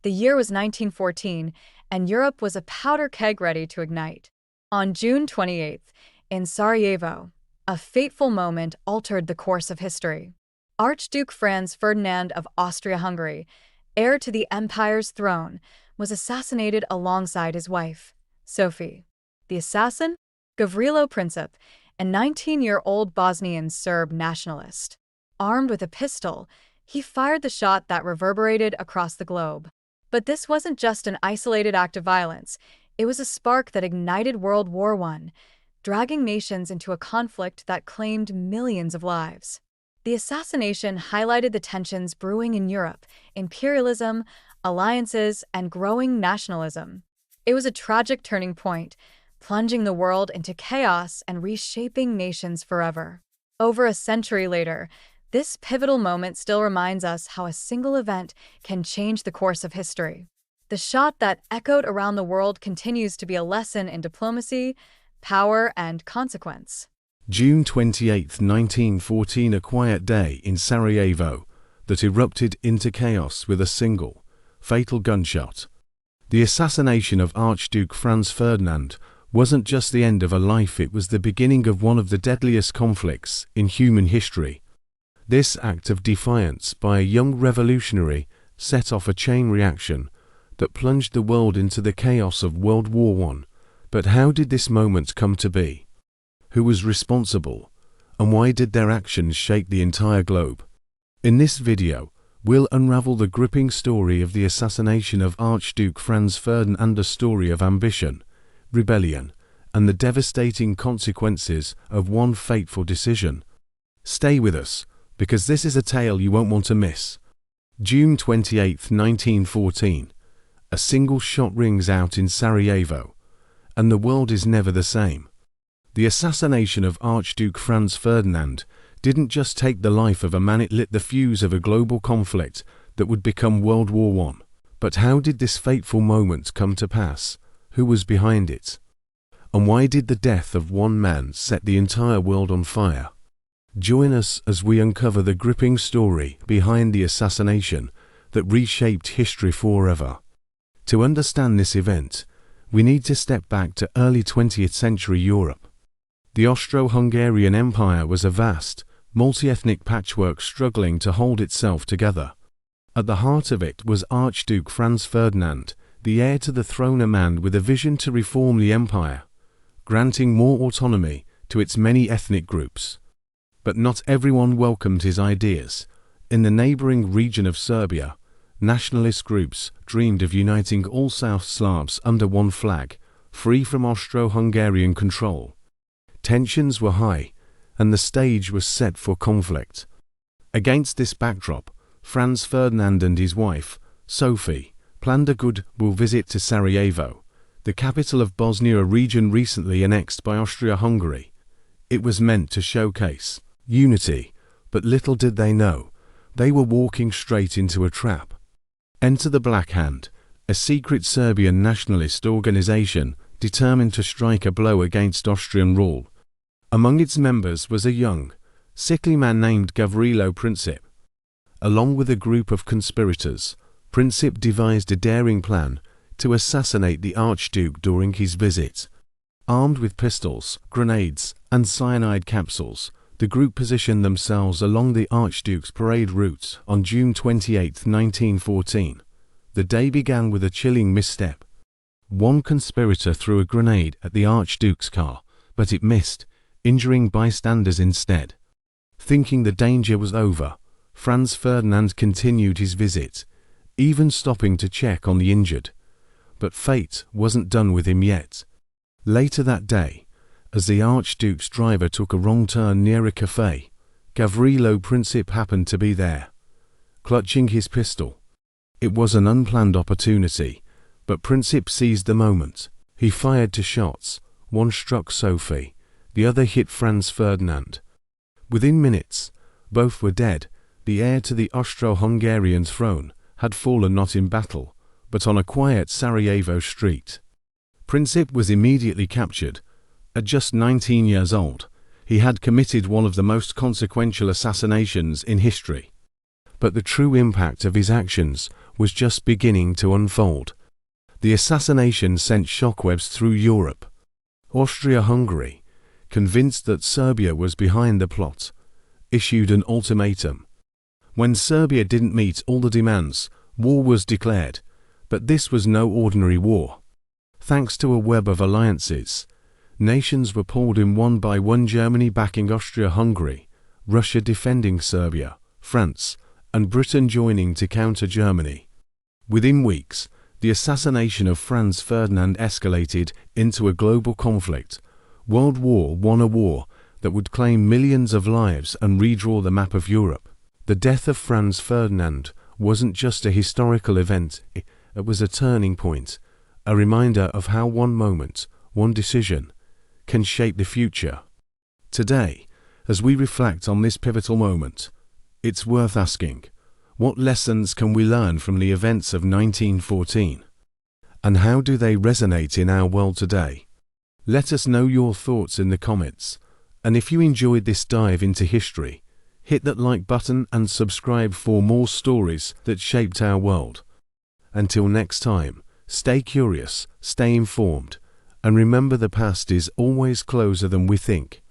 The year was 1914, and Europe was a powder keg ready to ignite. On June 28th, in Sarajevo, a fateful moment altered the course of history. Archduke Franz Ferdinand of Austria-Hungary, heir to the empire's throne, was assassinated alongside his wife, Sophie. The assassin? Gavrilo Princip, a 19-year-old Bosnian Serb nationalist. Armed with a pistol, he fired the shot that reverberated across the globe. But this wasn't just an isolated act of violence. It was a spark that ignited World War I, dragging nations into a conflict that claimed millions of lives. The assassination highlighted the tensions brewing in Europe: imperialism, alliances, and growing nationalism. It was a tragic turning point, plunging the world into chaos and reshaping nations forever. Over a century later, this pivotal moment still reminds us how a single event can change the course of history. The shot that echoed around the world continues to be a lesson in diplomacy, power, and consequence. June 28, 1914, a quiet day in Sarajevo that erupted into chaos with a single, fatal gunshot. The assassination of Archduke Franz Ferdinand wasn't just the end of a life, it was the beginning of one of the deadliest conflicts in human history. This act of defiance by a young revolutionary set off a chain reaction that plunged the world into the chaos of World War I. But how did this moment come to be? Who was responsible? And why did their actions shake the entire globe? In this video, we'll unravel the gripping story of the assassination of Archduke Franz Ferdinand, a story of ambition, rebellion, and the devastating consequences of one fateful decision. Stay with us, because this is a tale you won't want to miss. June 28, 1914. A single shot rings out in Sarajevo, and the world is never the same. The assassination of Archduke Franz Ferdinand didn't just take the life of a man, it lit the fuse of a global conflict that would become World War I. But how did this fateful moment come to pass? Who was behind it? And why did the death of one man set the entire world on fire? Join us as we uncover the gripping story behind the assassination that reshaped history forever. To understand this event, we need to step back to early 20th century Europe. The Austro-Hungarian Empire was a vast, multi-ethnic patchwork struggling to hold itself together. At the heart of it was Archduke Franz Ferdinand, the heir to the throne, a man with a vision to reform the empire, granting more autonomy to its many ethnic groups. But not everyone welcomed his ideas. In the neighboring region of Serbia, nationalist groups dreamed of uniting all South Slavs under one flag, free from Austro-Hungarian control. Tensions were high, and the stage was set for conflict. Against this backdrop, Franz Ferdinand and his wife, Sophie, planned a goodwill visit to Sarajevo, the capital of Bosnia, a region recently annexed by Austria-Hungary. It was meant to showcase unity, but little did they know, they were walking straight into a trap. Enter the Black Hand, a secret Serbian nationalist organization determined to strike a blow against Austrian rule. Among its members was a young, sickly man named Gavrilo Princip. Along with a group of conspirators, Princip devised a daring plan to assassinate the Archduke during his visit. Armed with pistols, grenades, and cyanide capsules, the group positioned themselves along the Archduke's parade route on June 28, 1914. The day began with a chilling misstep. One conspirator threw a grenade at the Archduke's car, but it missed, injuring bystanders instead. Thinking the danger was over, Franz Ferdinand continued his visit, even stopping to check on the injured. But fate wasn't done with him yet. Later that day, as the Archduke's driver took a wrong turn near a cafe, Gavrilo Princip happened to be there. Clutching his pistol, it was an unplanned opportunity, but Princip seized the moment. He fired 2 shots, one struck Sophie, the other hit Franz Ferdinand. Within minutes, both were dead. The heir to the Austro-Hungarian throne had fallen not in battle, but on a quiet Sarajevo street. Princip was immediately captured. At just 19 years old, he had committed one of the most consequential assassinations in history. but the true impact of his actions was just beginning to unfold. The assassination sent shockwaves through Europe. Austria-Hungary, convinced that Serbia was behind the plot, issued an ultimatum. When Serbia didn't meet all the demands, war was declared, but this was no ordinary war. Thanks to a web of alliances, nations were pulled in one by one: Germany backing Austria-Hungary, Russia defending Serbia, France, and Britain joining to counter Germany. Within weeks, the assassination of Franz Ferdinand escalated into a global conflict. World War I, a war that would claim millions of lives and redraw the map of Europe. The death of Franz Ferdinand wasn't just a historical event, it was a turning point, a reminder of how one moment, one decision, can shape the future. Today, as we reflect on this pivotal moment, it's worth asking, what lessons can we learn from the events of 1914? And how do they resonate in our world today? Let us know your thoughts in the comments, and if you enjoyed this dive into history, hit that like button and subscribe for more stories that shaped our world. Until next time, stay curious, stay informed, and remember the past is always closer than we think.